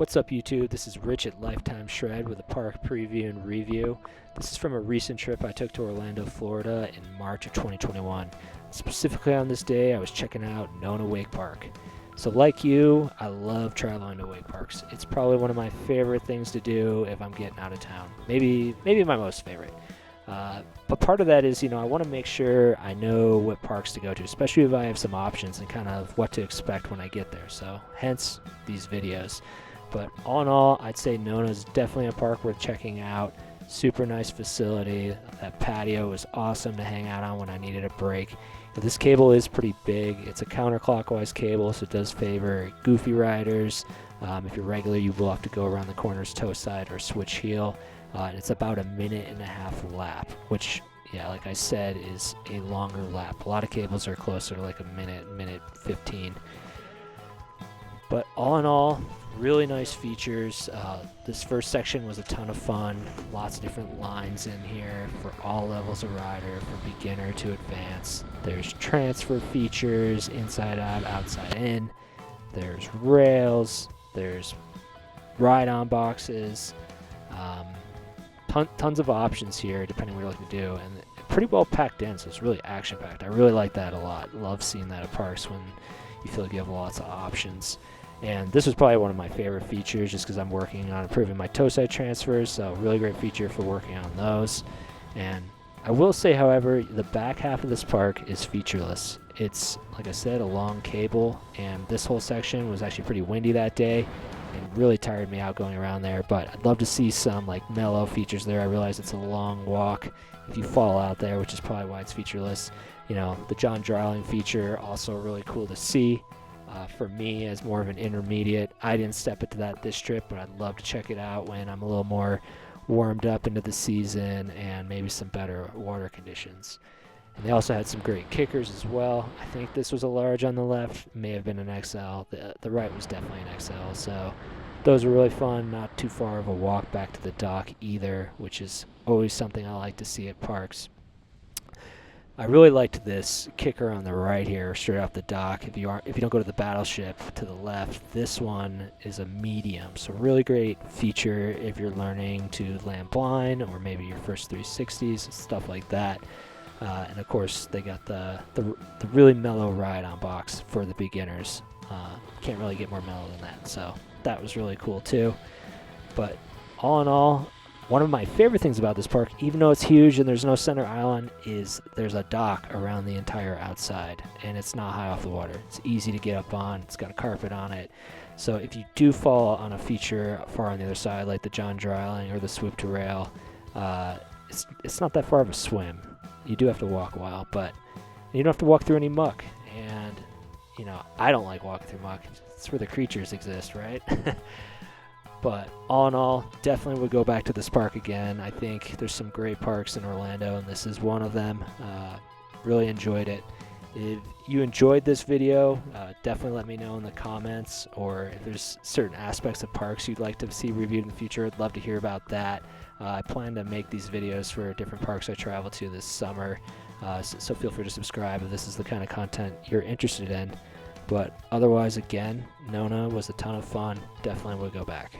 What's up YouTube? This is Rich at Lifetime Shred with a park preview and review. This is from a recent trip I took to Orlando, Florida in March of 2021. Specifically on this day, I was checking out Nona Wake Park. So like you, I love traveling to wake parks. It's probably one of my favorite things to do if I'm getting out of town. Maybe my most favorite. But part of that is, I want to make sure I know what parks to go to, especially if I have some options and kind of what to expect when I get there. So hence these videos. But all in all, I'd say Nona is definitely a park worth checking out. Super nice facility. That patio was awesome to hang out on when I needed a break. But this cable is pretty big. It's a counterclockwise cable, so it does favor goofy riders. If you're regular, you will have to go around the corners toe side or switch heel. And it's about a 1.5 minute lap, which, yeah, like I said, is a longer lap. A lot of cables are closer to like a minute 15. But all in all, really nice features. This first section was a ton of fun. Lots of different lines in here for all levels of rider, from beginner to advanced. There's transfer features, inside out, outside in. There's rails. There's ride-on boxes. Tons of options here, depending what you're looking to do. And pretty well packed in, so it's really action-packed. I really like that a lot. Love seeing that at parks when you feel like you have lots of options. And this was probably one of my favorite features just because I'm working on improving my toe side transfers, so really great feature for working on those. And I will say, however, the back half of this park is featureless. It's, like I said, a long cable, and this whole section was actually pretty windy that day and really tired me out going around there. But I'd love to see some like mellow features there. I realize it's a long walk if you fall out there, which is probably why it's featureless. The John Dryling feature, also really cool to see. For me, as more of an intermediate, I didn't step into that this trip, but I'd love to check it out when I'm a little more warmed up into the season and maybe some better water conditions. And they also had some great kickers as well. I think this was a large on the left, may have been an XL. The right was definitely an XL, so those were really fun. Not too far of a walk back to the dock either, which is always something I like to see at parks. I really liked this kicker on the right here, straight off the dock. If you don't go to the battleship to the left, this one is a medium. So really great feature if you're learning to land blind, or maybe your first 360s, stuff like that. And of course, they got the really mellow ride-on box for the beginners. Can't really get more mellow than that. So that was really cool too. But all in all, one of my favorite things about this park, even though it's huge and there's no center island, is there's a dock around the entire outside, and it's not high off the water. It's easy to get up on. It's got a carpet on it. So if you do fall on a feature far on the other side, like the John Dryling or the swoop to rail, it's not that far of a swim. You do have to walk a while, but you don't have to walk through any muck. And, I don't like walking through muck. It's where the creatures exist, right? But all in all, definitely would go back to this park again. I think there's some great parks in Orlando, and this is one of them. Really enjoyed it. If you enjoyed this video, definitely let me know in the comments, or if there's certain aspects of parks you'd like to see reviewed in the future, I'd love to hear about that. I plan to make these videos for different parks I travel to this summer, so feel free to subscribe if this is the kind of content you're interested in. But otherwise, again, Nona was a ton of fun. Definitely would go back.